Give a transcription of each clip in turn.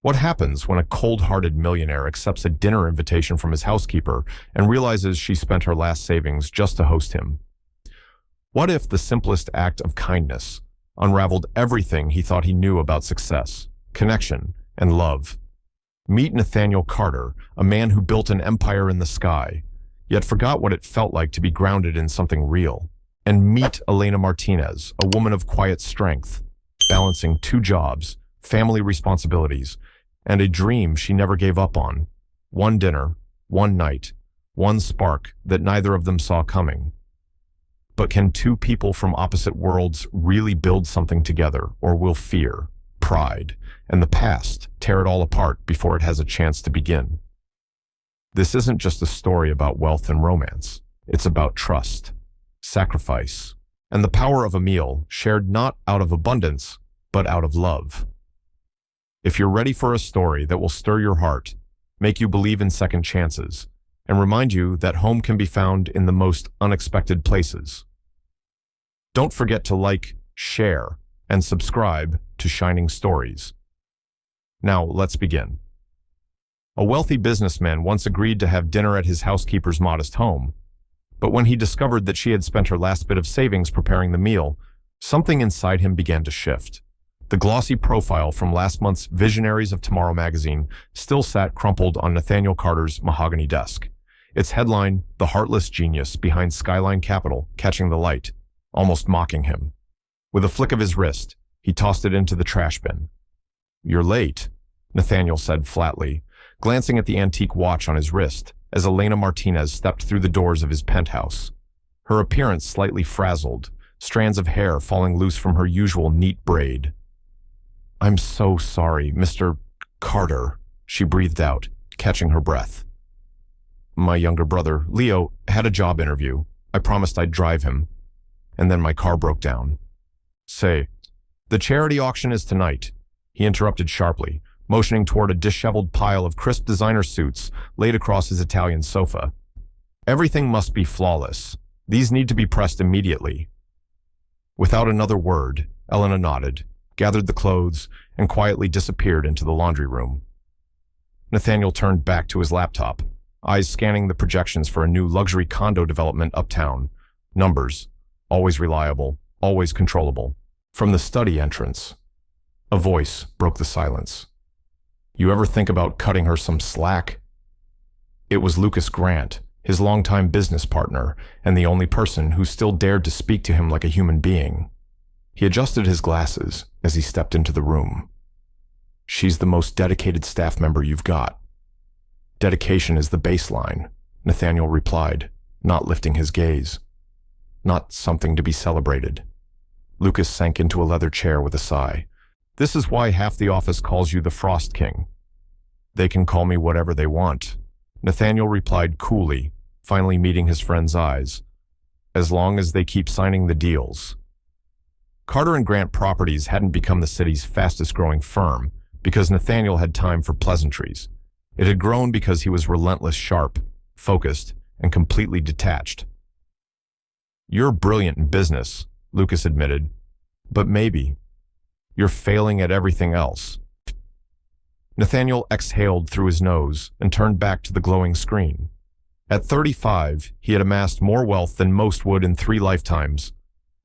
What happens when a cold-hearted millionaire accepts a dinner invitation from his housekeeper and realizes she spent her last savings just to host him? What if the simplest act of kindness unraveled everything he thought he knew about success, connection, and love? Meet Nathaniel Carter, a man who built an empire in the sky, yet forgot what it felt like to be grounded in something real. And meet Elena Martinez, a woman of quiet strength, balancing 2 jobs, family responsibilities, and a dream she never gave up on. One dinner, one night, one spark that neither of them saw coming. But can 2 people from opposite worlds really build something together, or will fear, pride, and the past tear it all apart before it has a chance to begin? This isn't just a story about wealth and romance. It's about trust, sacrifice, and the power of a meal shared not out of abundance, but out of love. If you're ready for a story that will stir your heart, make you believe in second chances, and remind you that home can be found in the most unexpected places, don't forget to like, share, and subscribe to Shining Stories. Now, let's begin. A wealthy businessman once agreed to have dinner at his housekeeper's modest home, but when he discovered that she had spent her last bit of savings preparing the meal, something inside him began to shift. The glossy profile from last month's Visionaries of Tomorrow magazine still sat crumpled on Nathaniel Carter's mahogany desk. Its headline, "The Heartless Genius Behind Skyline Capital," catching the light, almost mocking him. With a flick of his wrist, he tossed it into the trash bin. "You're late," Nathaniel said flatly, glancing at the antique watch on his wrist as Elena Martinez stepped through the doors of his penthouse. Her appearance slightly frazzled, strands of hair falling loose from her usual neat braid. "I'm so sorry, Mr. Carter," she breathed out, catching her breath. "My younger brother, Leo, had a job interview. I promised I'd drive him. And then my car broke down." "Say, the charity auction is tonight," he interrupted sharply, motioning toward a disheveled pile of crisp designer suits laid across his Italian sofa. "Everything must be flawless. These need to be pressed immediately." Without another word, Elena nodded, gathered the clothes, and quietly disappeared into the laundry room. Nathaniel turned back to his laptop, eyes scanning the projections for a new luxury condo development uptown. Numbers, always reliable, always controllable. From the study entrance, a voice broke the silence. "You ever think about cutting her some slack?" It was Lucas Grant, his longtime business partner, and the only person who still dared to speak to him like a human being. He adjusted his glasses as he stepped into the room. "She's the most dedicated staff member you've got." "Dedication is the baseline," Nathaniel replied, not lifting his gaze. "Not something to be celebrated." Lucas sank into a leather chair with a sigh. "This is why half the office calls you the Frost King." "They can call me whatever they want," Nathaniel replied coolly, finally meeting his friend's eyes. "As long as they keep signing the deals." Carter and Grant Properties hadn't become the city's fastest-growing firm because Nathaniel had time for pleasantries. It had grown because he was relentless sharp, focused, and completely detached. "You're brilliant in business," Lucas admitted, "but maybe you're failing at everything else." Nathaniel exhaled through his nose and turned back to the glowing screen. At 35, he had amassed more wealth than most would in 3 lifetimes.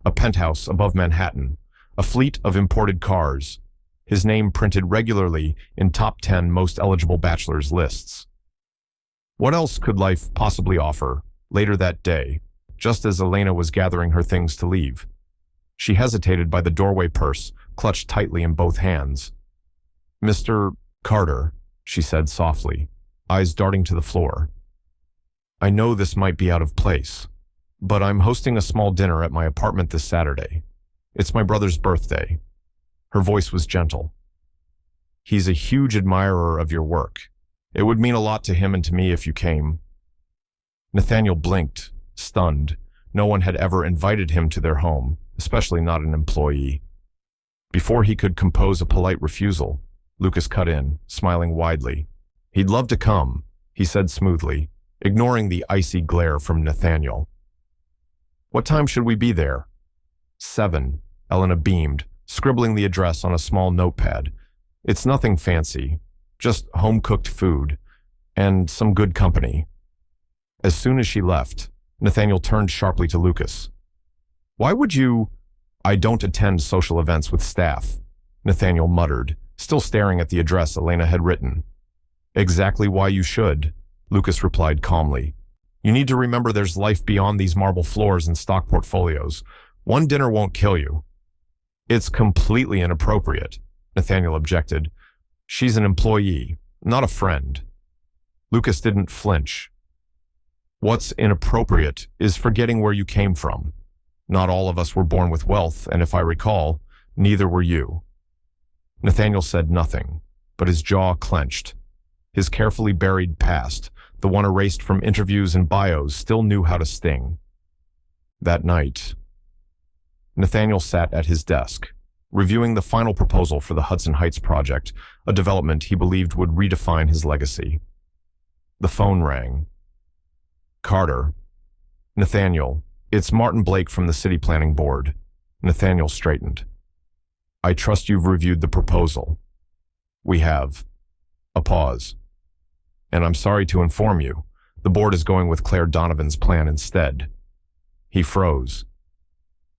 A penthouse above Manhattan, a fleet of imported cars, his name printed regularly in top 10 most eligible bachelors' lists. What else could life possibly offer? Later that day, just as Elena was gathering her things to leave, she hesitated by the doorway purse clutched tightly in both hands. "Mr. Carter," she said softly, eyes darting to the floor. "I know this might be out of place, but I'm hosting a small dinner at my apartment this Saturday. It's my brother's birthday." Her voice was gentle. "He's a huge admirer of your work. It would mean a lot to him and to me if you came." Nathaniel blinked, stunned. No one had ever invited him to their home, especially not an employee. Before he could compose a polite refusal, Lucas cut in, smiling widely. "He'd love to come," he said smoothly, ignoring the icy glare from Nathaniel. "What time should we be there?" 7, Elena beamed, scribbling the address on a small notepad. "It's nothing fancy, Just home-cooked food and some good company. As soon as she left, Nathaniel turned sharply to Lucas. Why would you— I don't attend social events with staff, Nathaniel muttered, still staring at the address Elena had written. Exactly why you should, Lucas replied calmly. You need to remember there's life beyond these marble floors and stock portfolios. One dinner won't kill you. It's completely inappropriate, Nathaniel objected. She's an employee, not a friend. Lucas didn't flinch. What's inappropriate is forgetting where you came from. Not all of us were born with wealth, and if I recall, neither were you. Nathaniel said nothing, but his jaw clenched. His carefully buried past, the one erased from interviews and bios, still knew how to sting. That night, Nathaniel sat at his desk, reviewing the final proposal for the Hudson Heights project, a development he believed would redefine his legacy. The phone rang. Carter. Nathaniel, it's Martin Blake from the City Planning Board. Nathaniel straightened. I trust you've reviewed the proposal. We have. A pause. And I'm sorry to inform you, the board is going with Claire Donovan's plan instead. He froze.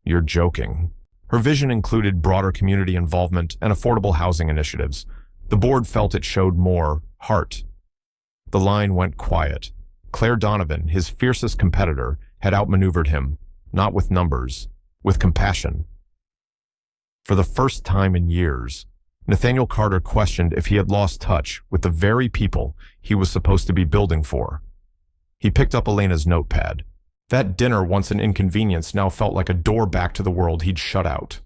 You're joking. Her vision included broader community involvement and affordable housing initiatives. The board felt it showed more heart. The line went quiet. Claire Donovan, his fiercest competitor, had outmaneuvered him, not with numbers, with compassion. For the first time in years, Nathaniel Carter questioned if he had lost touch with the very people he was supposed to be building for. He picked up Elena's notepad. That dinner, once an inconvenience, now felt like a door back to the world he'd shut out.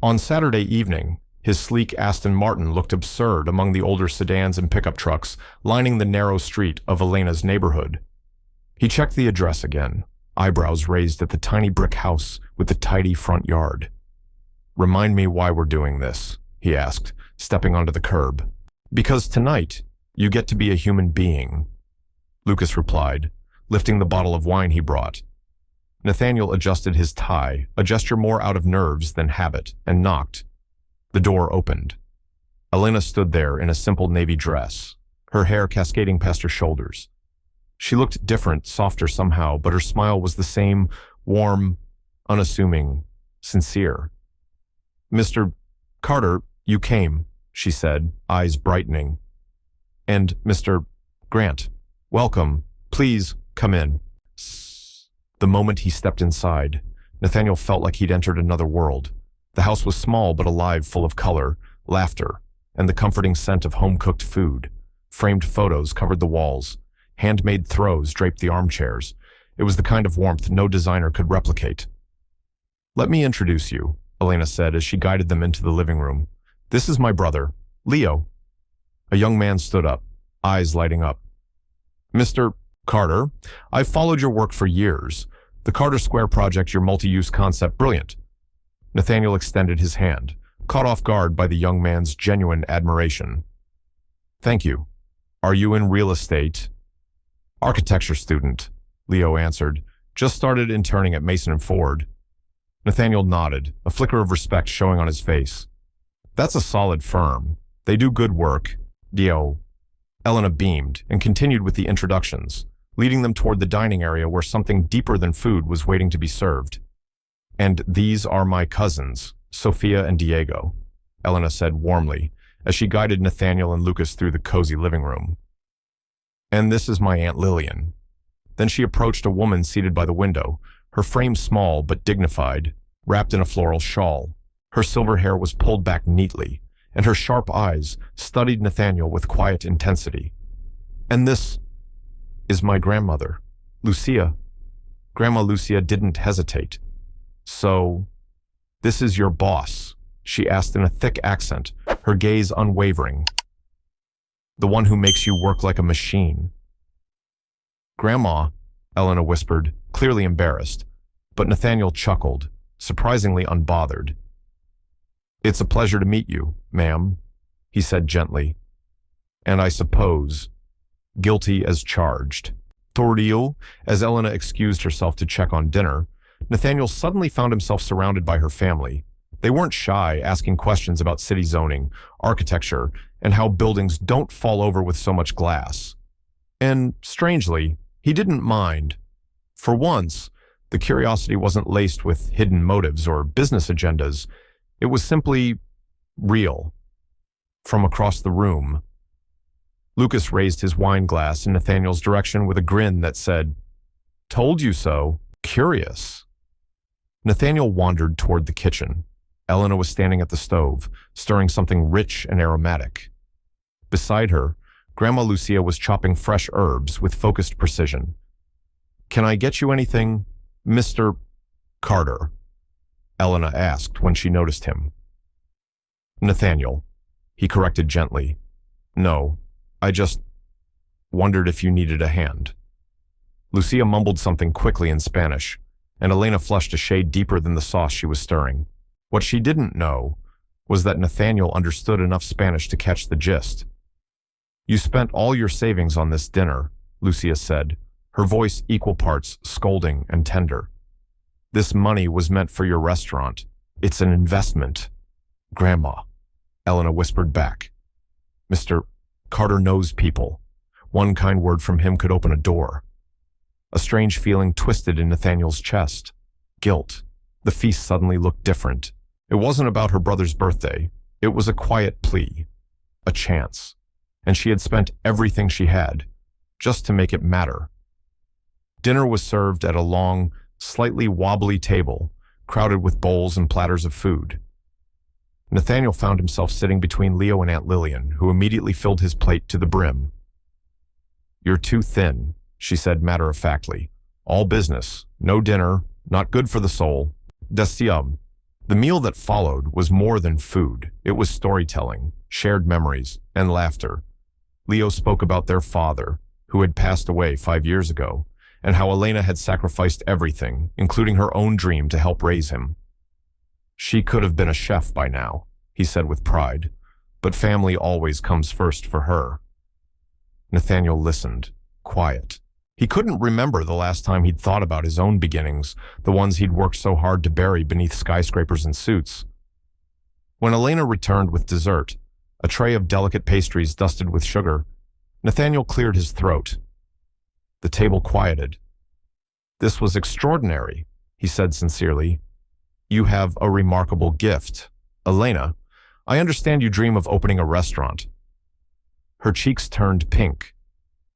On Saturday evening, his sleek Aston Martin looked absurd among the older sedans and pickup trucks lining the narrow street of Elena's neighborhood. He checked the address again, eyebrows raised at the tiny brick house with the tidy front yard. Remind me why we're doing this, he asked, stepping onto the curb. Because tonight, you get to be a human being, Lucas replied, lifting the bottle of wine he brought. Nathaniel adjusted his tie, a gesture more out of nerves than habit, and knocked. The door opened. Elena stood there in a simple navy dress, her hair cascading past her shoulders. She looked different, softer somehow, but her smile was the same, warm, unassuming, sincere. Mr. Carter, you came, she said, eyes brightening. And Mr. Grant, welcome. Please, come in. The moment he stepped inside, Nathaniel felt like he'd entered another world. The house was small but alive, full of color, laughter, and the comforting scent of home-cooked food. Framed photos covered the walls. Handmade throws draped the armchairs. It was the kind of warmth no designer could replicate. Let me introduce you, Elena said as she guided them into the living room. This is my brother, Leo. A young man stood up, eyes lighting up. Mr. Carter, I've followed your work for years. The Carter Square project, your multi-use concept, brilliant. Nathaniel extended his hand, caught off guard by the young man's genuine admiration. Thank you. Are you in real estate? Architecture student, Leo answered. Just started interning at Mason and Ford. Nathaniel nodded, a flicker of respect showing on his face. That's a solid firm. They do good work. Elena beamed and continued with the introductions, leading them toward the dining area where something deeper than food was waiting to be served. And these are my cousins, Sophia and Diego, Elena said warmly, as she guided Nathaniel and Lucas through the cozy living room. And this is my Aunt Lillian. Then she approached a woman seated by the window, her frame small but dignified, wrapped in a floral shawl. Her silver hair was pulled back neatly, and her sharp eyes studied Nathaniel with quiet intensity. And this is my grandmother, Lucia. Grandma Lucia didn't hesitate. So, this is your boss, she asked in a thick accent, her gaze unwavering. The one who makes you work like a machine. Grandma, Elena whispered, clearly embarrassed, but Nathaniel chuckled, surprisingly unbothered. It's a pleasure to meet you, ma'am, he said gently. And I suppose, guilty as charged. Tordio, as Elena excused herself to check on dinner, Nathaniel suddenly found himself surrounded by her family, They weren't shy, asking questions about city zoning, architecture, and how buildings don't fall over with so much glass. And, strangely, he didn't mind. For once, the curiosity wasn't laced with hidden motives or business agendas. It was simply real. From across the room, Lucas raised his wine glass in Nathaniel's direction with a grin that said, "Told you so. Curious." Nathaniel wandered toward the kitchen. Elena was standing at the stove, stirring something rich and aromatic. Beside her, Grandma Lucia was chopping fresh herbs with focused precision. "Can I get you anything, Mr. Carter?" Elena asked when she noticed him. "Nathaniel," he corrected gently. "No, I just wondered if you needed a hand." Lucia mumbled something quickly in Spanish, and Elena flushed a shade deeper than the sauce she was stirring. What she didn't know was that Nathaniel understood enough Spanish to catch the gist. "You spent all your savings on this dinner," Lucia said, her voice equal parts scolding and tender. "This money was meant for your restaurant. It's an investment." "Grandma," Elena whispered back. "Mr. Carter knows people. One kind word from him could open a door." A strange feeling twisted in Nathaniel's chest. Guilt. The feast suddenly looked different. It wasn't about her brother's birthday. It was a quiet plea. A chance. And she had spent everything she had, just to make it matter. Dinner was served at a long, slightly wobbly table, crowded with bowls and platters of food. Nathaniel found himself sitting between Leo and Aunt Lillian, who immediately filled his plate to the brim. "You're too thin," she said matter-of-factly. "All business, no dinner, not good for the soul." Desium. The meal that followed was more than food. It was storytelling, shared memories, and laughter. Leo spoke about their father, who had passed away 5 years ago, and how Elena had sacrificed everything, including her own dream, to help raise him. "She could have been a chef by now," he said with pride, "but family always comes first for her." Nathaniel listened, quiet. He couldn't remember the last time he'd thought about his own beginnings, the ones he'd worked so hard to bury beneath skyscrapers and suits. When Elena returned with dessert, a tray of delicate pastries dusted with sugar, Nathaniel cleared his throat. The table quieted. "This was extraordinary," he said sincerely. "You have a remarkable gift. Elena, I understand you dream of opening a restaurant." Her cheeks turned pink.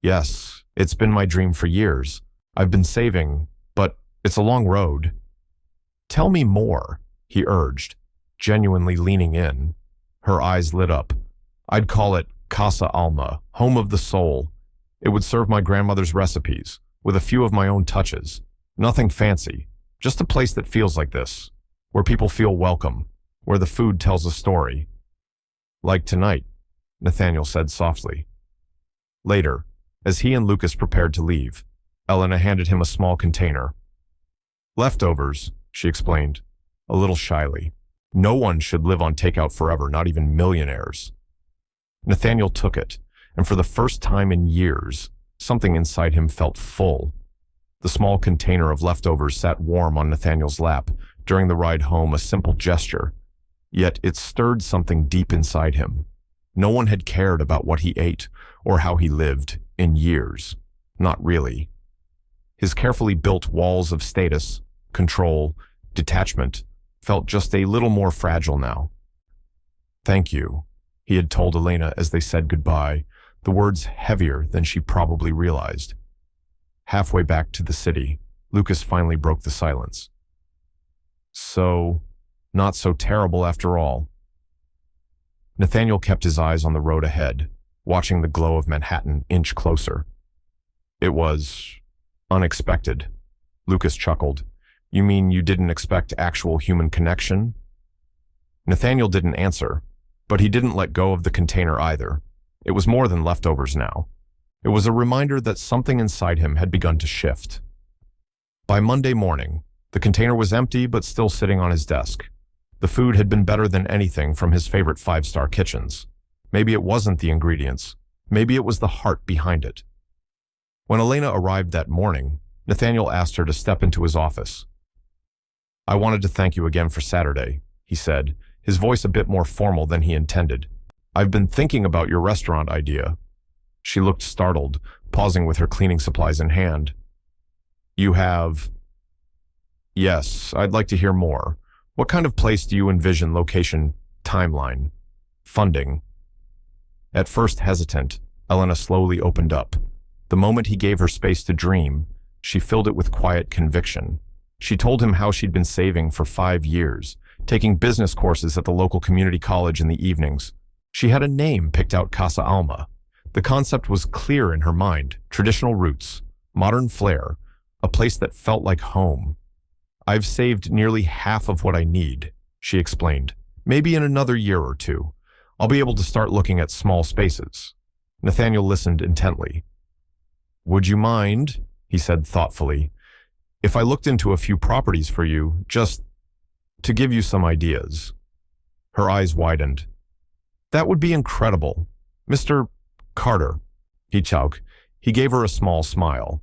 "Yes, it's been my dream for years. I've been saving, but it's a long road." "Tell me more," he urged, genuinely leaning in. Her eyes lit up. "I'd call it Casa Alma, home of the soul. It would serve my grandmother's recipes, with a few of my own touches. Nothing fancy, just a place that feels like this, where people feel welcome, where the food tells a story." "Like tonight," Nathaniel said softly. Later, as he and Lucas prepared to leave, Elena handed him a small container. "Leftovers," she explained, a little shyly. "No one should live on takeout forever, not even millionaires." Nathaniel took it, and for the first time in years, something inside him felt full. The small container of leftovers sat warm on Nathaniel's lap during the ride home, a simple gesture. Yet it stirred something deep inside him. No one had cared about what he ate or how he lived in years. Not really. His carefully built walls of status, control, detachment felt just a little more fragile now. "Thank you," he had told Elena as they said goodbye, the words heavier than she probably realized. Halfway back to the city, Lucas finally broke the silence. "So, not so terrible after all." Nathaniel kept his eyes on the road ahead, watching the glow of Manhattan inch closer. "It was unexpected," Lucas chuckled. "You mean you didn't expect actual human connection?" Nathaniel didn't answer, but he didn't let go of the container either. It was more than leftovers now. It was a reminder that something inside him had begun to shift. By Monday morning, the container was empty but still sitting on his desk. The food had been better than anything from his favorite five-star kitchens. Maybe it wasn't the ingredients. Maybe it was the heart behind it. When Elena arrived that morning, Nathaniel asked her to step into his office. "I wanted to thank you again for Saturday," he said, his voice a bit more formal than he intended. "I've been thinking about your restaurant idea." She looked startled, pausing with her cleaning supplies in hand. "You have—" "Yes, I'd like to hear more. What kind of place do you envision? Location, timeline, funding?" At first hesitant, Elena slowly opened up. The moment he gave her space to dream, she filled it with quiet conviction. She told him how she'd been saving for 5 years, taking business courses at the local community college in the evenings. She had a name picked out: Casa Alma. The concept was clear in her mind: traditional roots, modern flair, a place that felt like home. "I've saved nearly half of what I need," she explained. "Maybe in another year or two, I'll be able to start looking at small spaces." Nathaniel listened intently. "Would you mind," he said thoughtfully, "if I looked into a few properties for you, just to give you some ideas?" Her eyes widened. "That would be incredible. Mr. Carter," he choked. He gave her a small smile.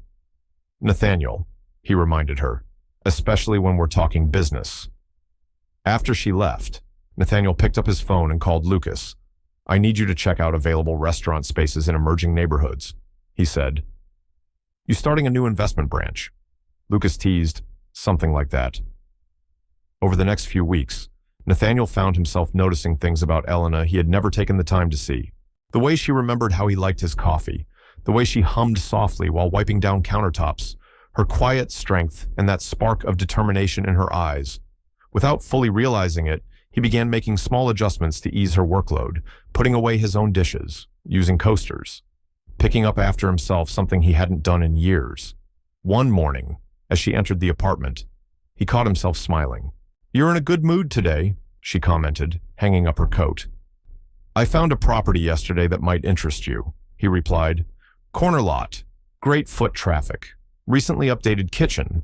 "Nathaniel," he reminded her, "especially when we're talking business." After she left, Nathaniel picked up his phone and called Lucas. "I need you to check out available restaurant spaces in emerging neighborhoods," he said. "You starting a new investment branch?" Lucas teased, "Something like that." Over the next few weeks, Nathaniel found himself noticing things about Elena he had never taken the time to see. The way she remembered how he liked his coffee, the way she hummed softly while wiping down countertops, her quiet strength and that spark of determination in her eyes. Without fully realizing it, he began making small adjustments to ease her workload, putting away his own dishes, using coasters, picking up after himself, something he hadn't done in years. One morning, as she entered the apartment, he caught himself smiling. "You're in a good mood today," she commented, hanging up her coat. "I found a property yesterday that might interest you," he replied. "Corner lot, great foot traffic, recently updated kitchen."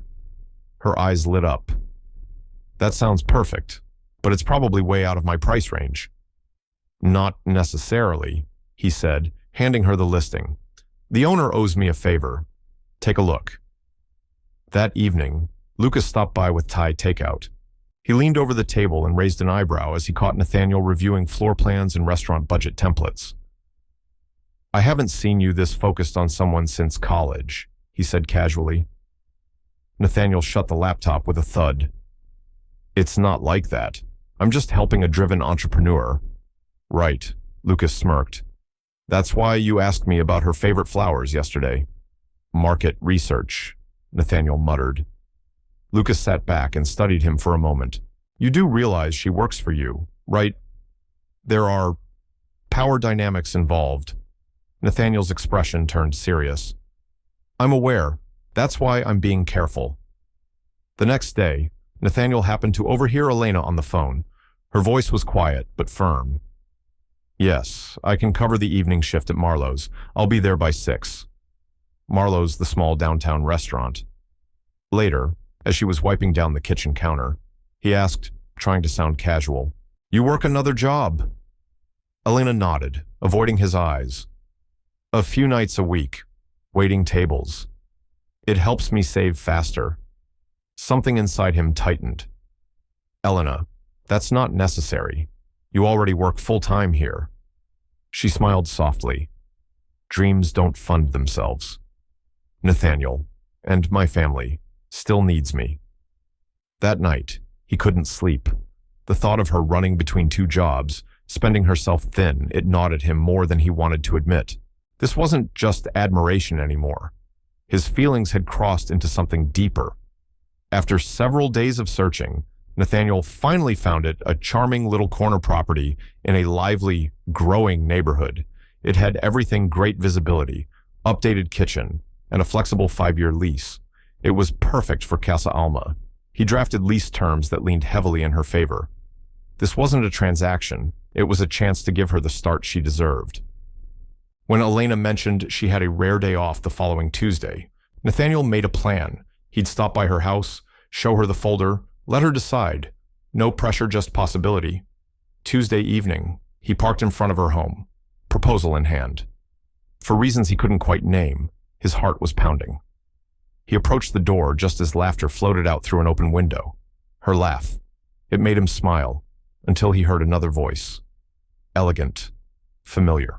Her eyes lit up. "That sounds perfect, but it's probably way out of my price range." "Not necessarily," he said, handing her the listing. "The owner owes me a favor. Take a look." That evening, Lucas stopped by with Thai takeout. He leaned over the table and raised an eyebrow as he caught Nathaniel reviewing floor plans and restaurant budget templates. "I haven't seen you this focused on someone since college," he said casually. Nathaniel shut the laptop with a thud. "It's not like that. I'm just helping a driven entrepreneur." "Right," Lucas smirked. "That's why you asked me about her favorite flowers yesterday." "Market research," Nathaniel muttered. Lucas sat back and studied him for a moment. "You do realize she works for you, right? There are power dynamics involved." Nathaniel's expression turned serious. "I'm aware. That's why I'm being careful." The next day, Nathaniel happened to overhear Elena on the phone. Her voice was quiet but firm. "Yes, I can cover the evening shift at Marlowe's. I'll be there by 6. Marlowe's, the small downtown restaurant. Later, as she was wiping down the kitchen counter, he asked, trying to sound casual, "You work another job?" Elena nodded, avoiding his eyes. "A few nights a week, waiting tables. It helps me save faster." Something inside him tightened. "Elena, that's not necessary. You already work full-time here." She smiled softly. "Dreams don't fund themselves. Nathaniel, and my family, still needs me." That night, he couldn't sleep. The thought of her running between 2 jobs, spending herself thin, it gnawed at him more than he wanted to admit. This wasn't just admiration anymore. His feelings had crossed into something deeper. After several days of searching, Nathaniel finally found it, a charming little corner property in a lively, growing neighborhood. It had everything: great visibility, updated kitchen, and a flexible 5-year lease. It was perfect for Casa Alma. He drafted lease terms that leaned heavily in her favor. This wasn't a transaction. It was a chance to give her the start she deserved. When Elena mentioned she had a rare day off the following Tuesday, Nathaniel made a plan. He'd stop by her house, show her the folder, let her decide. No pressure, just possibility. Tuesday evening, he parked in front of her home, proposal in hand. For reasons he couldn't quite name, his heart was pounding. He approached the door just as laughter floated out through an open window. Her laugh. It made him smile, until he heard another voice. Elegant. Familiar.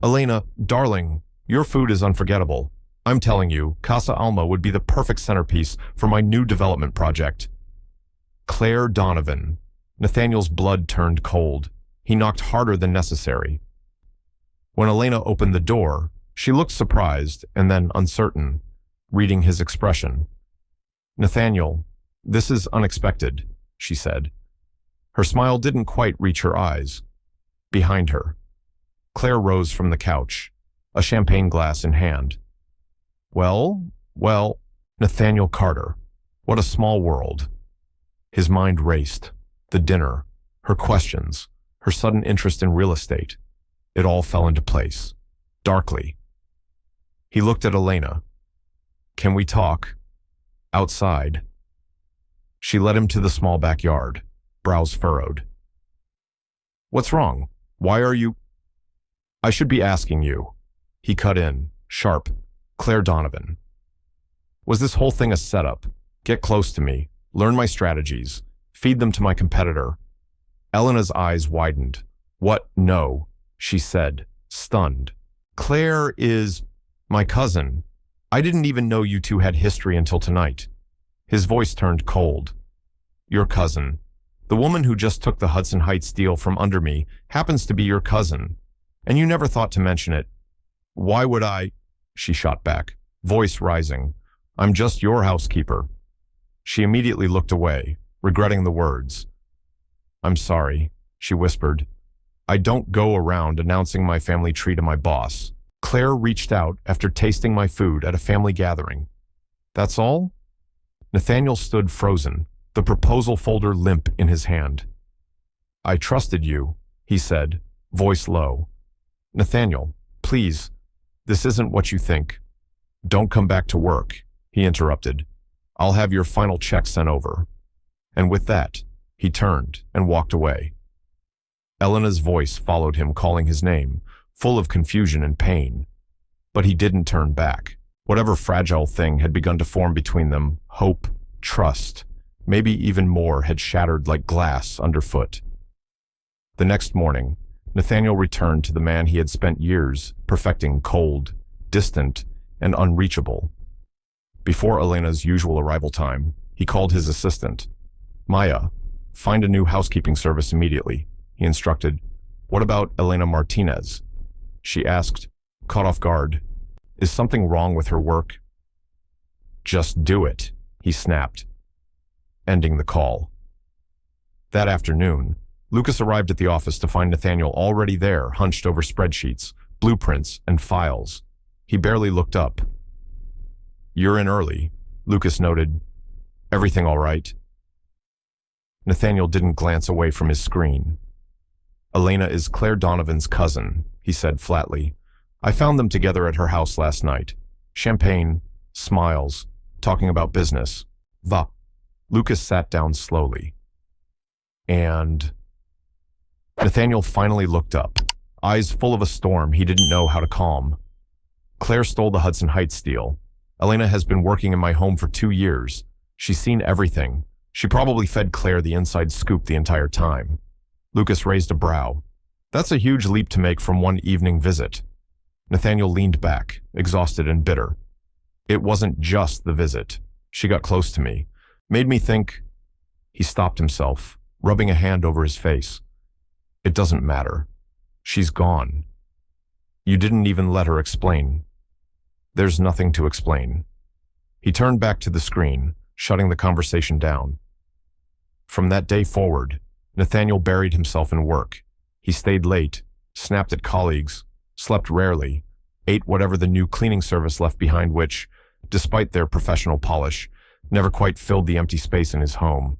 Elena, darling, your food is unforgettable. I'm telling you, Casa Alma would be the perfect centerpiece for my new development project. Claire Donovan. Nathaniel's blood turned cold. He knocked harder than necessary. When Elena opened the door, she looked surprised and then uncertain, reading his expression. Nathaniel, this is unexpected, she said. Her smile didn't quite reach her eyes. Behind her, Claire rose from the couch, a champagne glass in hand. Well, Nathaniel Carter. What a small world. His mind raced. The dinner, her questions, her sudden interest in real estate. It all fell into place. Darkly. He looked at Elena. Can we talk? Outside. She led him to the small backyard, brows furrowed. What's wrong? Why are you? I should be asking you. He cut in, sharp. Claire Donovan. Was this whole thing a setup? Get close to me, learn my strategies, feed them to my competitor. Elena's eyes widened. What? No, she said, stunned. Claire is my cousin. I didn't even know you two had history until tonight. His voice turned cold. Your cousin. The woman who just took the Hudson Heights deal from under me happens to be your cousin. And you never thought to mention it. Why would I? She shot back, voice rising. I'm just your housekeeper. She immediately looked away, regretting the words. I'm sorry, she whispered. I don't go around announcing my family tree to my boss. Claire reached out after tasting my food at a family gathering. That's all? Nathaniel stood frozen, the proposal folder limp in his hand. I trusted you, he said, voice low. Nathaniel, please, this isn't what you think. Don't come back to work, he interrupted. I'll have your final check sent over. And with that, he turned and walked away. Elena's voice followed him, calling his name, full of confusion and pain. But he didn't turn back. Whatever fragile thing had begun to form between them, hope, trust, maybe even more, had shattered like glass underfoot. The next morning, Nathaniel returned to the man he had spent years perfecting, cold, distant, and unreachable. Before Elena's usual arrival time, he called his assistant. Maya, find a new housekeeping service immediately, he instructed. What about Elena Martinez? She asked, caught off guard. Is something wrong with her work? Just do it, he snapped, ending the call. That afternoon, Lucas arrived at the office to find Nathaniel already there, hunched over spreadsheets, blueprints, and files. He barely looked up. You're in early, Lucas noted. Everything all right? Nathaniel didn't glance away from his screen. Elena is Claire Donovan's cousin, he said flatly. I found them together at her house last night. Champagne, smiles, talking about business. Va. Lucas sat down slowly. And Nathaniel finally looked up, eyes full of a storm he didn't know how to calm. Claire stole the Hudson Heights deal. Elena has been working in my home for 2 years. She's seen everything. She probably fed Claire the inside scoop the entire time. Lucas raised a brow. That's a huge leap to make from one evening visit. Nathaniel leaned back, exhausted and bitter. It wasn't just the visit. She got close to me, made me think. He stopped himself, rubbing a hand over his face. It doesn't matter. She's gone. You didn't even let her explain. There's nothing to explain. He turned back to the screen, shutting the conversation down. From that day forward, Nathaniel buried himself in work. He stayed late, snapped at colleagues, slept rarely, ate whatever the new cleaning service left behind, which, despite their professional polish, never quite filled the empty space in his home,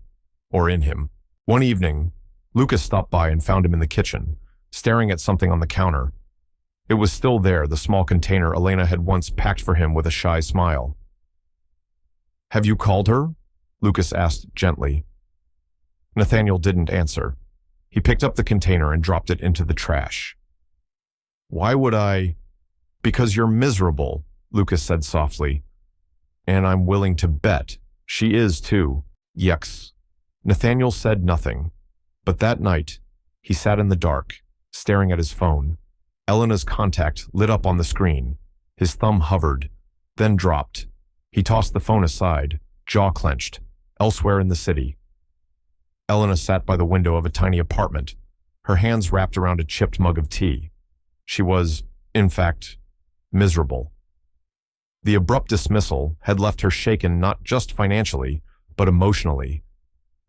or in him. One evening, Lucas stopped by and found him in the kitchen, staring at something on the counter. It was still there, the small container Elena had once packed for him with a shy smile. Have you called her? Lucas asked gently. Nathaniel didn't answer. He picked up the container and dropped it into the trash. Why would I? Because you're miserable, Lucas said softly. And I'm willing to bet she is too. Yucks. Nathaniel said nothing. But that night, he sat in the dark, staring at his phone. Elena's contact lit up on the screen. His thumb hovered, then dropped. He tossed the phone aside, jaw clenched, elsewhere in the city. Elena sat by the window of a tiny apartment, her hands wrapped around a chipped mug of tea. She was, in fact, miserable. The abrupt dismissal had left her shaken not just financially, but emotionally.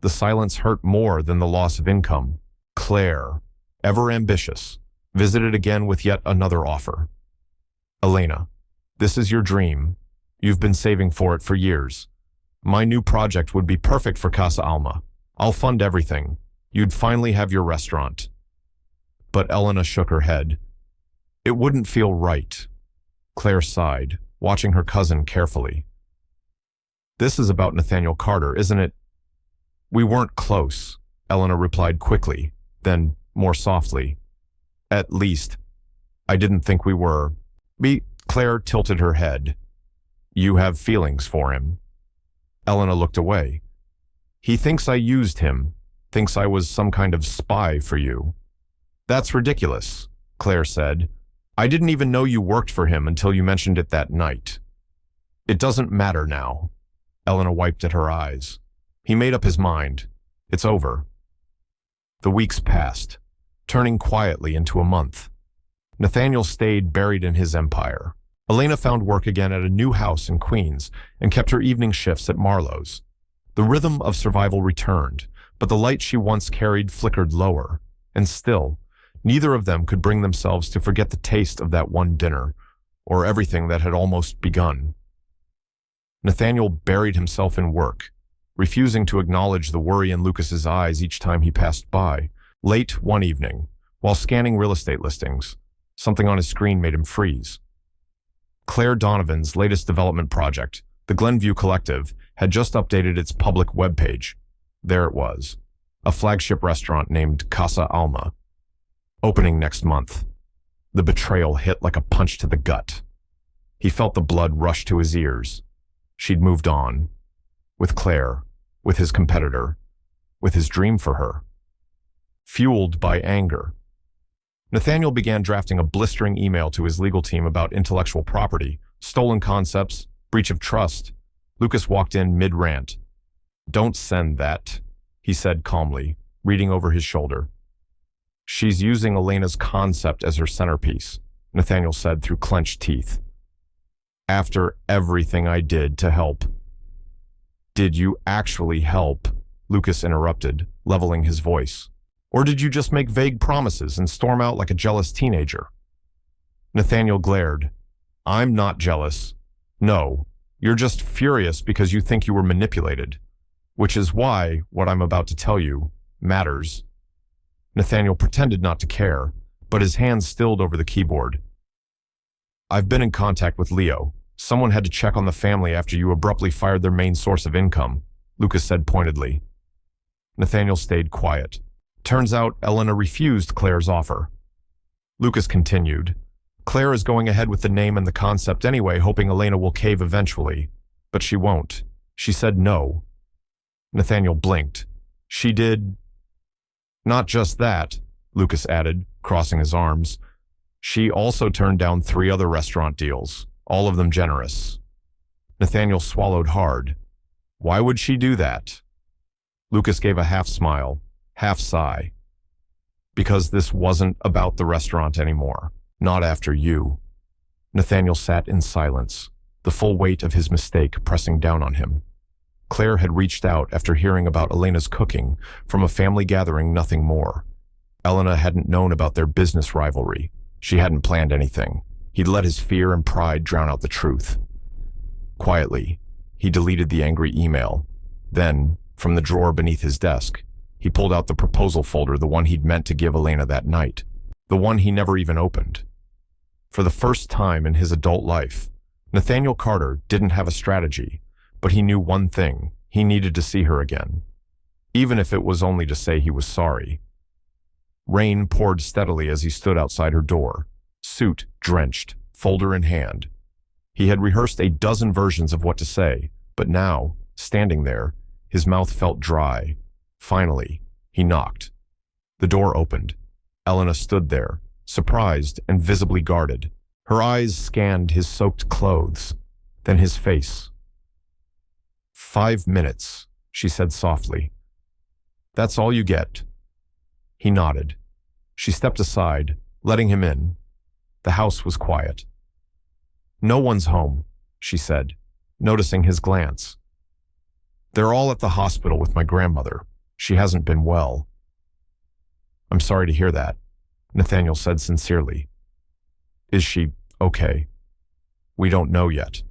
The silence hurt more than the loss of income. Claire, ever ambitious, visited again with yet another offer. Elena, this is your dream. You've been saving for it for years. My new project would be perfect for Casa Alma. I'll fund everything. You'd finally have your restaurant. But Elena shook her head. It wouldn't feel right. Claire sighed, watching her cousin carefully. This is about Nathaniel Carter, isn't it? We weren't close, Elena replied quickly, then more softly. At least, I didn't think we were. Claire tilted her head. You have feelings for him. Elena looked away. He thinks I used him, thinks I was some kind of spy for you. That's ridiculous, Claire said. I didn't even know you worked for him until you mentioned it that night. It doesn't matter now. Elena wiped at her eyes. He made up his mind. It's over. The weeks passed, turning quietly into a month. Nathaniel stayed buried in his empire. Elena found work again at a new house in Queens and kept her evening shifts at Marlowe's. The rhythm of survival returned, but the light she once carried flickered lower, and still, neither of them could bring themselves to forget the taste of that one dinner, or everything that had almost begun. Nathaniel buried himself in work, refusing to acknowledge the worry in Lucas's eyes each time he passed by. Late one evening, while scanning real estate listings, something on his screen made him freeze. Claire Donovan's latest development project, the Glenview Collective, had just updated its public webpage. There it was, a flagship restaurant named Casa Alma. Opening next month. The betrayal hit like a punch to the gut. He felt the blood rush to his ears. She'd moved on. With Claire, with his competitor, with his dream for her. Fueled by anger, Nathaniel began drafting a blistering email to his legal team about intellectual property, stolen concepts, breach of trust. Lucas walked in mid-rant. Don't send that, he said calmly, reading over his shoulder. She's using Elena's concept as her centerpiece, Nathaniel said through clenched teeth. After everything I did to help. Did you actually help? Lucas interrupted, leveling his voice. Or did you just make vague promises and storm out like a jealous teenager? Nathaniel glared. I'm not jealous. No, you're just furious because you think you were manipulated, which is why what I'm about to tell you matters. Nathaniel pretended not to care, but his hands stilled over the keyboard. I've been in contact with Leo. Someone had to check on the family after you abruptly fired their main source of income, Lucas said pointedly. Nathaniel stayed quiet. Turns out Elena refused Claire's offer. Lucas continued. Claire is going ahead with the name and the concept anyway, hoping Elena will cave eventually. But she won't. She said no. Nathaniel blinked. She did... Not just that, Lucas added, crossing his arms. She also turned down 3 other restaurant deals, all of them generous. Nathaniel swallowed hard. Why would she do that? Lucas gave a half smile, half sigh. Because this wasn't about the restaurant anymore. Not after you. Nathaniel sat in silence, the full weight of his mistake pressing down on him. Claire had reached out after hearing about Elena's cooking from a family gathering, nothing more. Elena hadn't known about their business rivalry. She hadn't planned anything. He'd let his fear and pride drown out the truth. Quietly, he deleted the angry email. Then, from the drawer beneath his desk, he pulled out the proposal folder, the one he'd meant to give Elena that night, the one he never even opened. For the first time in his adult life, Nathaniel Carter didn't have a strategy, but he knew one thing: he needed to see her again, even if it was only to say he was sorry. Rain poured steadily as he stood outside her door, suit drenched, folder in hand. He had rehearsed a dozen versions of what to say, but now, standing there, his mouth felt dry. Finally, he knocked, The door opened. Elena stood there, surprised and visibly guarded. Her eyes scanned his soaked clothes, then his face. 5 minutes, she said softly. That's all you get. He nodded. She stepped aside, letting him in. The house was quiet. No one's home, she said, noticing his glance. They're all at the hospital with my grandmother. She hasn't been well. I'm sorry to hear that, Nathaniel said sincerely. Is she okay? We don't know yet.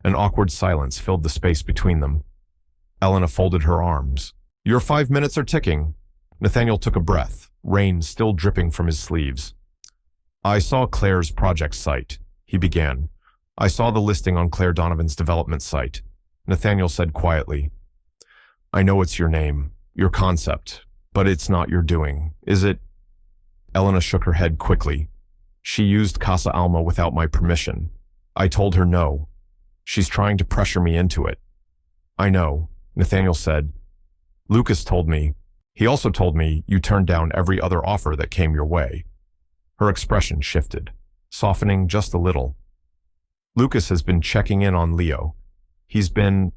An awkward silence filled the space between them. Elena folded her arms. Your 5 minutes are ticking. Nathaniel took a breath, rain still dripping from his sleeves. I saw Claire's project site, he began. I saw the listing on Claire Donovan's development site. Nathaniel said quietly, I know it's your name, your concept, but it's not your doing, is it? Elena shook her head quickly. She used Casa Alma without my permission. I told her no. She's trying to pressure me into it. I know, Nathaniel said. Lucas told me. He also told me you turned down every other offer that came your way. Her expression shifted, softening just a little. Lucas has been checking in on Leo. He's been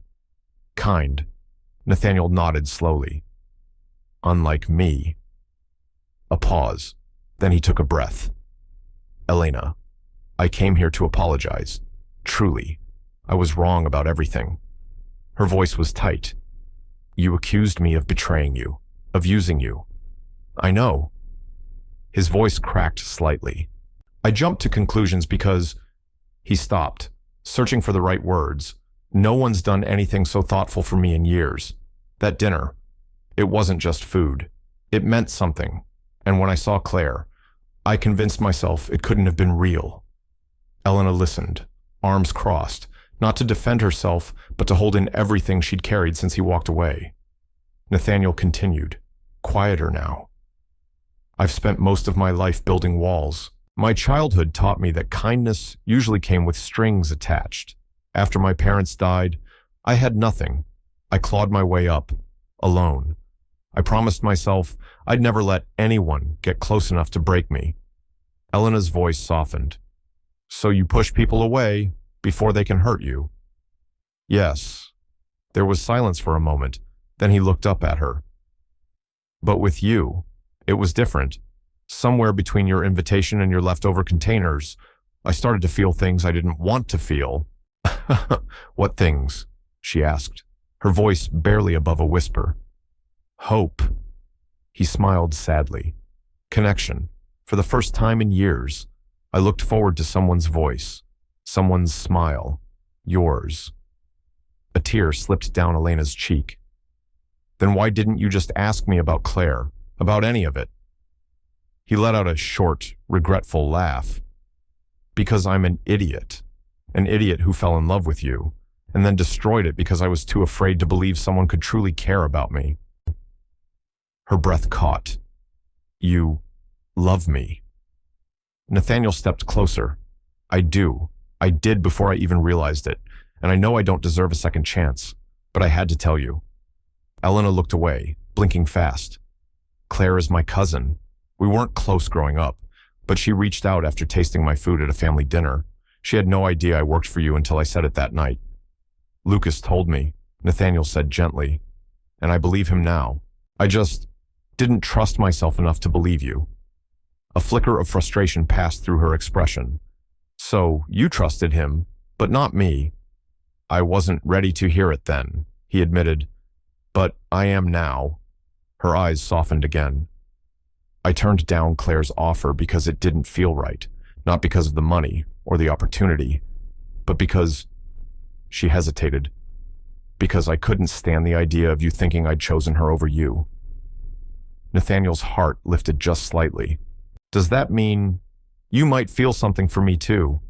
kind. Nathaniel nodded slowly. Unlike me. A pause. Then he took a breath. Elena, I came here to apologize. Truly. I was wrong about everything. Her voice was tight. You accused me of betraying you, of using you. I know. His voice cracked slightly. I jumped to conclusions because... He stopped, searching for the right words. No one's done anything so thoughtful for me in years. That dinner, it wasn't just food. It meant something. And when I saw Claire, I convinced myself it couldn't have been real. Elena listened, arms crossed, not to defend herself, but to hold in everything she'd carried since he walked away. Nathaniel continued, quieter now. I've spent most of my life building walls. My childhood taught me that kindness usually came with strings attached. After my parents died, I had nothing. I clawed my way up, alone. I promised myself I'd never let anyone get close enough to break me. Elena's voice softened. So you push people away before they can hurt you? Yes. There was silence for a moment. Then he looked up at her. But with you, it was different. Somewhere between your invitation and your leftover containers, I started to feel things I didn't want to feel. What things? She asked, her voice barely above a whisper. Hope. He smiled sadly. Connection. For the first time in years, I looked forward to someone's voice, someone's smile, yours. A tear slipped down Elena's cheek. Then why didn't you just ask me about Claire, about any of it? He let out a short, regretful laugh. Because I'm an idiot who fell in love with you, and then destroyed it because I was too afraid to believe someone could truly care about me. Her breath caught. You love me. Nathaniel stepped closer. I do. I did before I even realized it, and I know I don't deserve a second chance, but I had to tell you. Elena looked away, blinking fast. Claire is my cousin. We weren't close growing up, but she reached out after tasting my food at a family dinner. She had no idea I worked for you until I said it that night. Lucas told me, Nathaniel said gently, and I believe him now. I just didn't trust myself enough to believe you. A flicker of frustration passed through her expression. So you trusted him, but not me. I wasn't ready to hear it then, he admitted, but I am now. Her eyes softened again. I turned down Claire's offer because it didn't feel right, not because of the money or the opportunity, but because... She hesitated. Because I couldn't stand the idea of you thinking I'd chosen her over you. Nathaniel's heart lifted just slightly. Does that mean you might feel something for me too?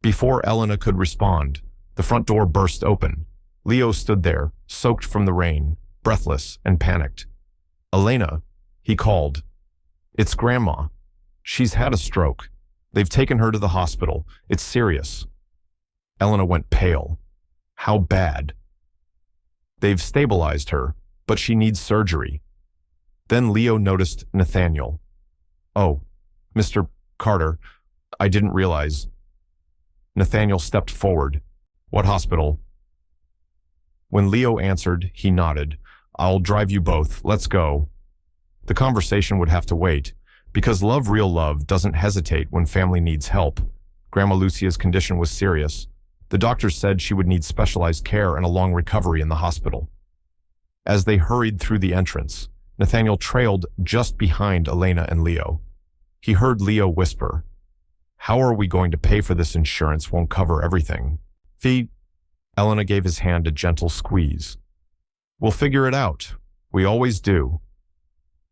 Before Elena could respond, the front door burst open. Leo stood there, soaked from the rain, breathless and panicked. Elena, he called. It's Grandma. She's had a stroke. They've taken her to the hospital. It's serious. Elena went pale. How bad? They've stabilized her, but she needs surgery. Then Leo noticed Nathaniel. "Oh, Mr. Carter, I didn't realize." Nathaniel stepped forward. "What hospital?" When Leo answered, he nodded. "I'll drive you both. Let's go." The conversation would have to wait, because real love doesn't hesitate when family needs help. Grandma Lucia's condition was serious. The doctors said she would need specialized care and a long recovery in the hospital. As they hurried through the entrance, Nathaniel trailed just behind Elena and Leo. He heard Leo whisper, "How are we going to pay for this? Insurance won't cover everything." Elena gave his hand a gentle squeeze. "We'll figure it out. We always do."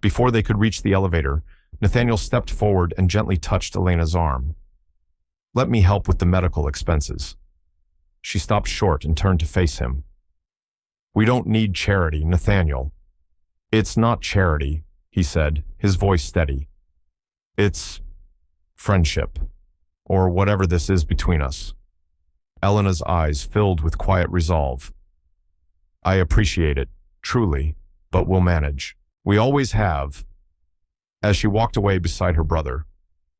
Before they could reach the elevator, Nathaniel stepped forward and gently touched Elena's arm. "Let me help with the medical expenses." She stopped short and turned to face him. "We don't need charity, Nathaniel." "It's not charity," he said, his voice steady. "It's friendship, or whatever this is between us." Elena's eyes filled with quiet resolve. "I appreciate it, truly, but we'll manage. We always have." As she walked away beside her brother,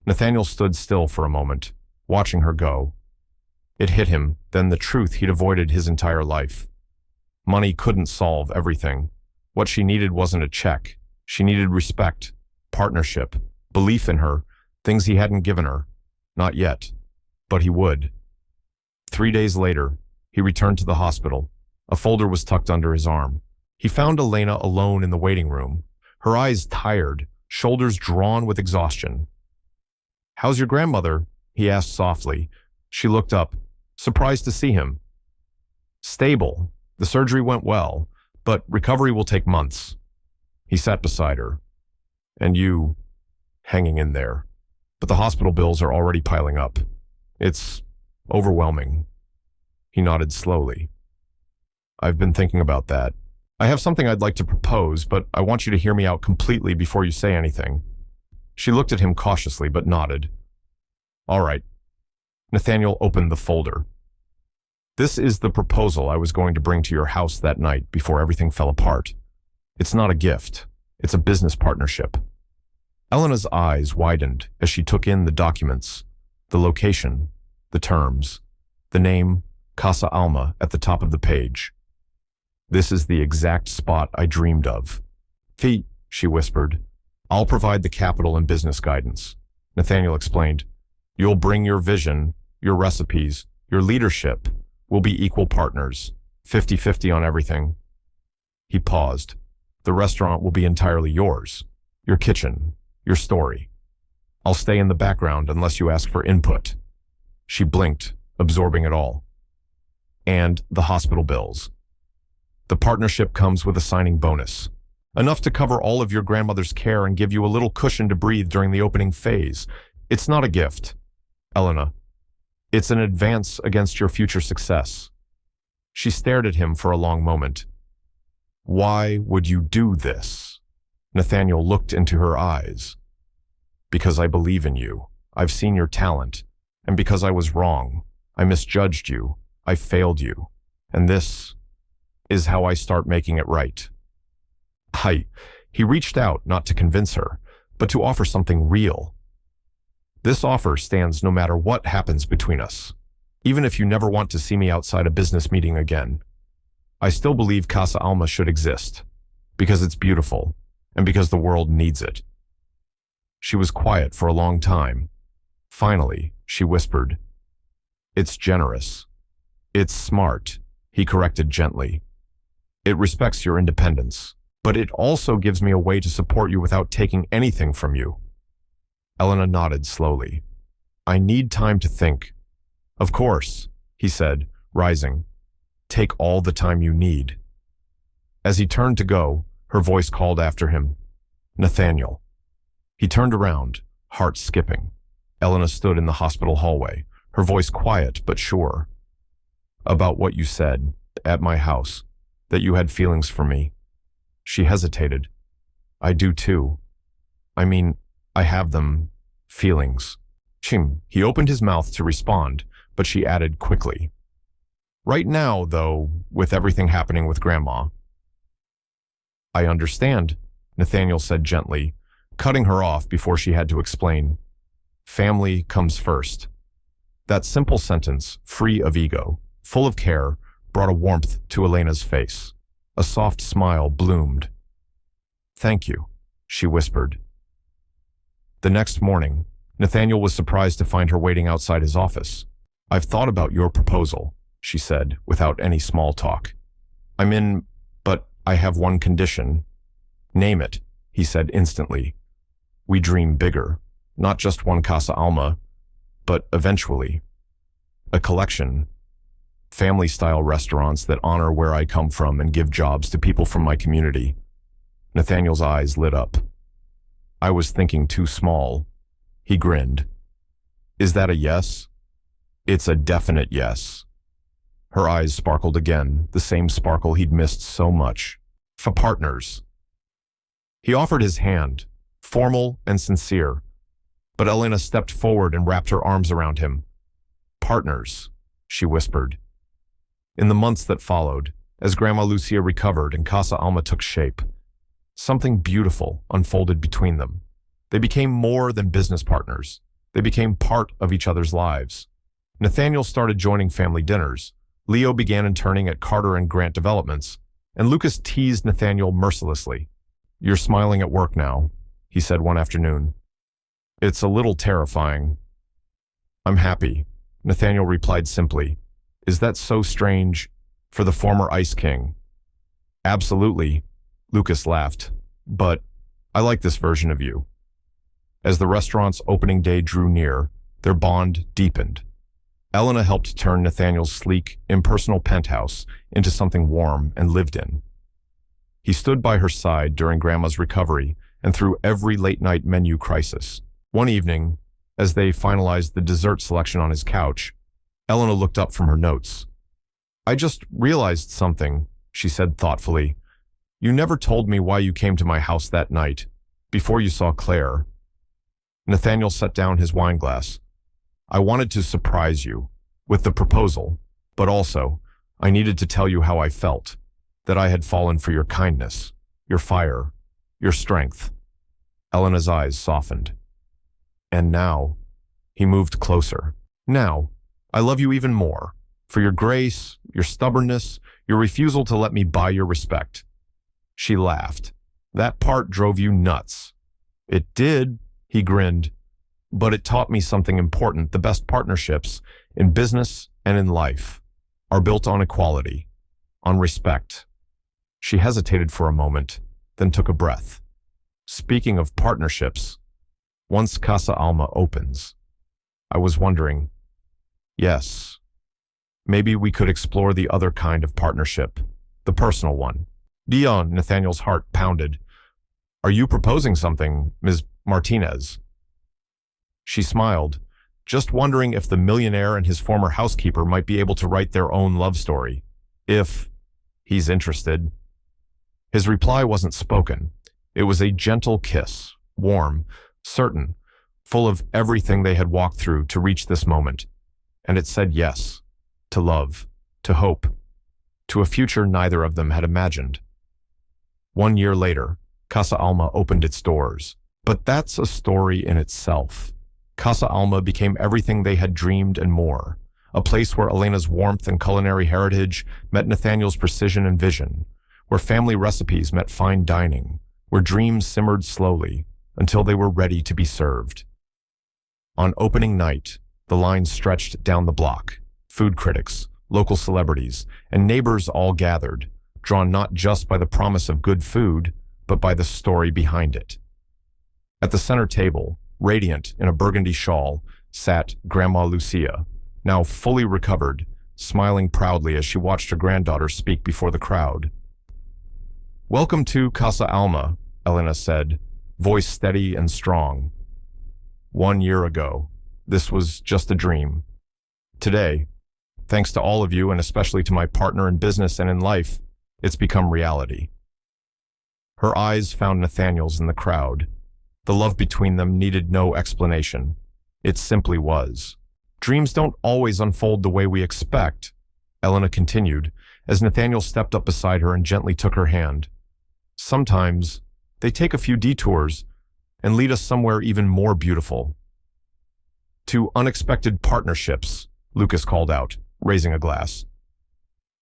Nathaniel stood still for a moment, watching her go. It hit him, then, the truth he'd avoided his entire life. Money couldn't solve everything. What she needed wasn't a check. She needed respect, partnership, belief in her, things he hadn't given her. Not yet, but he would. 3 days later, he returned to the hospital. A folder was tucked under his arm. He found Elena alone in the waiting room, her eyes tired, shoulders drawn with exhaustion. "How's your grandmother?" he asked softly. She looked up, surprised to see him. "Stable. The surgery went well, but recovery will take months." He sat beside her. "And you, hanging in there. But the hospital bills are already piling up. It's overwhelming." He nodded slowly. "I've been thinking about that. I have something I'd like to propose, but I want you to hear me out completely before you say anything." She looked at him cautiously, but nodded. "All right." Nathaniel opened the folder. "This is the proposal I was going to bring to your house that night before everything fell apart. It's not a gift. It's a business partnership." Elena's eyes widened as she took in the documents, the location, the terms, the name, Casa Alma, at the top of the page. "This is the exact spot I dreamed of." She whispered. "I'll provide the capital and business guidance." Nathaniel explained. "You'll bring your vision, your recipes, your leadership. We'll be equal partners, 50-50 on everything." He paused. "The restaurant will be entirely yours. Your kitchen, your story. I'll stay in the background unless you ask for input." She blinked, absorbing it all. "And the hospital bills. The partnership comes with a signing bonus, enough to cover all of your grandmother's care and give you a little cushion to breathe during the opening phase. It's not a gift, Elena. It's an advance against your future success." She stared at him for a long moment. "Why would you do this?" Nathaniel looked into her eyes. "Because I believe in you. I've seen your talent. And because I was wrong. I misjudged you. I failed you. And this is how I start making it right." He reached out not to convince her, but to offer something real. "This offer stands no matter what happens between us. Even if you never want to see me outside a business meeting again. I still believe Casa Alma should exist, because it's beautiful, and because the world needs it." She was quiet for a long time. Finally, she whispered, "It's generous. It's smart," he corrected gently. "It respects your independence, but it also gives me a way to support you without taking anything from you." Elena nodded slowly. "I need time to think." "Of course," he said, rising. "Take all the time you need." As he turned to go, her voice called after him, "Nathaniel." He turned around, heart skipping. Elena stood in the hospital hallway, her voice quiet but sure. "About what you said, at my house, that you had feelings for me." She hesitated. "I do too. I mean, I have them, feelings." He opened his mouth to respond, but she added quickly. "Right now, though, with everything happening with Grandma." "I understand." Nathaniel said gently, cutting her off before she had to explain. Family comes first. That simple sentence, free of ego, full of care, brought a warmth to Elena's face. A soft smile bloomed. Thank you, she whispered. The next morning, Nathaniel was surprised to find her waiting outside his office. I've thought about your proposal, she said, without any small talk. I'm in, but I have one condition. Name it, he said instantly. We dream bigger, not just one Casa Alma, but eventually, a collection. Family-style restaurants that honor where I come from and give jobs to people from my community. Nathaniel's eyes lit up. I was thinking too small. He grinned. Is that a yes? It's a definite yes. Her eyes sparkled again, the same sparkle he'd missed so much. For partners. He offered his hand, formal and sincere, but Elena stepped forward and wrapped her arms around him. Partners, she whispered. In the months that followed, as Grandma Lucia recovered and Casa Alma took shape, something beautiful unfolded between them. They became more than business partners. They became part of each other's lives. Nathaniel started joining family dinners. Leo began interning at Carter and Grant Developments, and Lucas teased Nathaniel mercilessly. You're smiling at work now, he said one afternoon. It's a little terrifying. I'm happy, Nathaniel replied simply. Is that so strange for the former Ice King? Absolutely, Lucas laughed, but I like this version of you. As the restaurant's opening day drew near, their bond deepened. Elena helped turn Nathaniel's sleek, impersonal penthouse into something warm and lived in. He stood by her side during Grandma's recovery and through every late-night menu crisis. One evening, as they finalized the dessert selection on his couch, Elena looked up from her notes. I just realized something, she said thoughtfully. You never told me why you came to my house that night, before you saw Claire. Nathaniel set down his wineglass. I wanted to surprise you with the proposal, but also, I needed to tell you how I felt, that I had fallen for your kindness, your fire, your strength. Elena's eyes softened. And now, he moved closer. Now, I love you even more, for your grace, your stubbornness, your refusal to let me buy your respect. She laughed. That part drove you nuts. It did, he grinned, but it taught me something important. The best partnerships, in business and in life, are built on equality, on respect. She hesitated for a moment, then took a breath. Speaking of partnerships, once Casa Alma opens, I was wondering, yes, maybe we could explore the other kind of partnership, the personal one. Dion, Nathaniel's heart pounded. Are you proposing something, Ms. Martinez? She smiled, just wondering if the millionaire and his former housekeeper might be able to write their own love story, if he's interested. His reply wasn't spoken. It was a gentle kiss, warm, certain, full of everything they had walked through to reach this moment. And it said yes, to love, to hope, to a future neither of them had imagined. 1 year later, Casa Alma opened its doors. But that's a story in itself. Casa Alma became everything they had dreamed and more, a place where Elena's warmth and culinary heritage met Nathaniel's precision and vision, where family recipes met fine dining, where dreams simmered slowly until they were ready to be served. On opening night, the line stretched down the block. Food critics, local celebrities, and neighbors all gathered, drawn not just by the promise of good food, but by the story behind it. At the center table, radiant in a burgundy shawl, sat Grandma Lucia, now fully recovered, smiling proudly as she watched her granddaughter speak before the crowd. Welcome to Casa Alma, Elena said, voice steady and strong. 1 year ago, this was just a dream. Today, thanks to all of you and especially to my partner in business and in life, it's become reality. Her eyes found Nathaniel's in the crowd. The love between them needed no explanation. It simply was. Dreams don't always unfold the way we expect, Elena continued, as Nathaniel stepped up beside her and gently took her hand. Sometimes, They take a few detours and lead us somewhere even more beautiful. To unexpected partnerships, Lucas called out, raising a glass.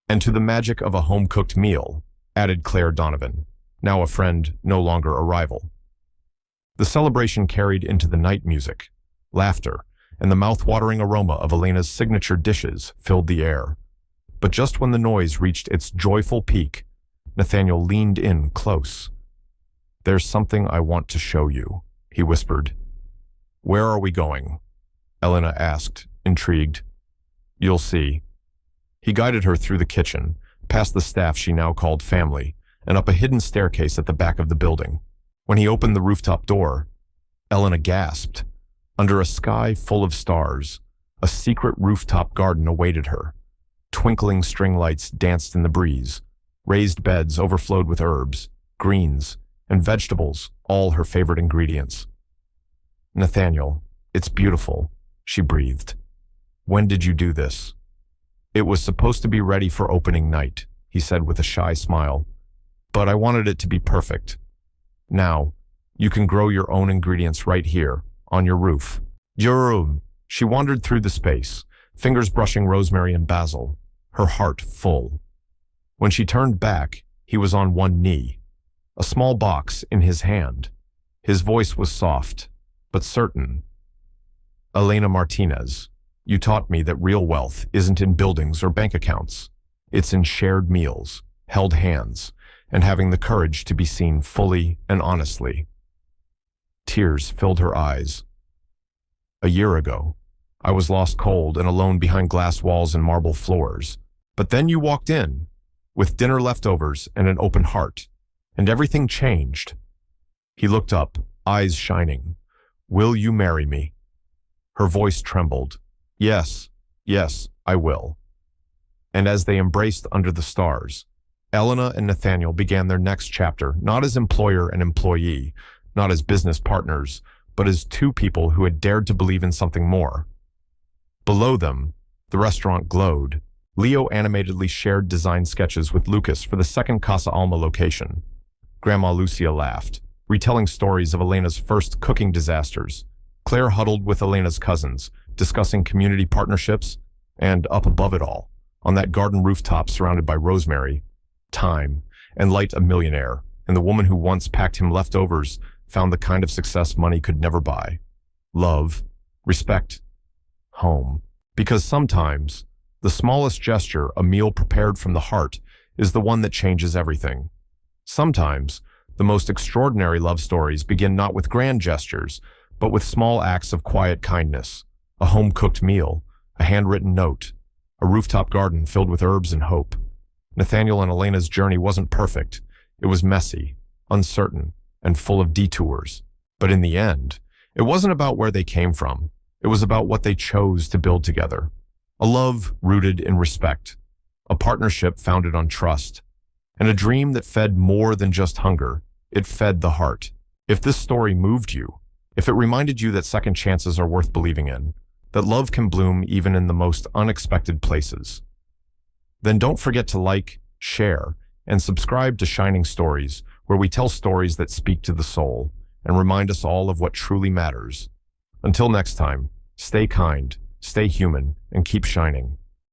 And to the magic of a home-cooked meal, added Claire Donovan, now a friend, no longer a rival. The celebration carried into the night music. Laughter and the mouth-watering aroma of Elena's signature dishes filled the air. But just when the noise reached its joyful peak, Nathaniel leaned in close. "There's something I want to show you," he whispered. "Where are we going?" Elena asked, intrigued. "You'll see." He guided her through the kitchen, past the staff she now called family, and up a hidden staircase at the back of the building. When he opened the rooftop door, Elena gasped. Under a sky full of stars, a secret rooftop garden awaited her. Twinkling string lights danced in the breeze. Raised beds overflowed with herbs, greens, and vegetables, all her favorite ingredients. "Nathaniel, it's beautiful," she breathed. "When did you do this?" "It was supposed to be ready for opening night," he said with a shy smile. "But I wanted it to be perfect. Now, you can grow your own ingredients right here, on your roof." "Your room." She wandered through the space, fingers brushing rosemary and basil, her heart full. When she turned back, he was on one knee, a small box in his hand. His voice was soft, but certain. "Elena Martinez, you taught me that real wealth isn't in buildings or bank accounts. It's in shared meals, held hands, and having the courage to be seen fully and honestly." Tears filled her eyes. "A year ago, I was lost cold and alone behind glass walls and marble floors. But then you walked in, with dinner leftovers and an open heart, and everything changed." He looked up, eyes shining. "Will you marry me?" Her voice trembled. Yes, I will." And as they embraced under the stars, Elena and Nathaniel began their next chapter, not as employer and employee, not as business partners, but as two people who had dared to believe in something more. Below them, the restaurant glowed. Leo animatedly shared design sketches with Lucas for the second Casa Alma location. Grandma Lucia laughed, retelling stories of Elena's first cooking disasters. Claire huddled with Elena's cousins, discussing community partnerships, and up above it all, on that garden rooftop surrounded by rosemary, thyme, and light, a millionaire, and the woman who once packed him leftovers found the kind of success money could never buy. Love, respect, home. Because sometimes, the smallest gesture, a meal prepared from the heart, is the one that changes everything. Sometimes, the most extraordinary love stories begin not with grand gestures, but with small acts of quiet kindness. A home-cooked meal, a handwritten note, a rooftop garden filled with herbs and hope. Nathaniel and Elena's journey wasn't perfect. It was messy, uncertain, and full of detours. But in the end, it wasn't about where they came from. It was about what they chose to build together. A love rooted in respect, a partnership founded on trust, and a dream that fed more than just hunger. It fed the heart. If this story moved you, if it reminded you that second chances are worth believing in, that love can bloom even in the most unexpected places, then don't forget to like, share, and subscribe to Shining Stories, where we tell stories that speak to the soul and remind us all of what truly matters. Until next time, stay kind, stay human, and keep shining.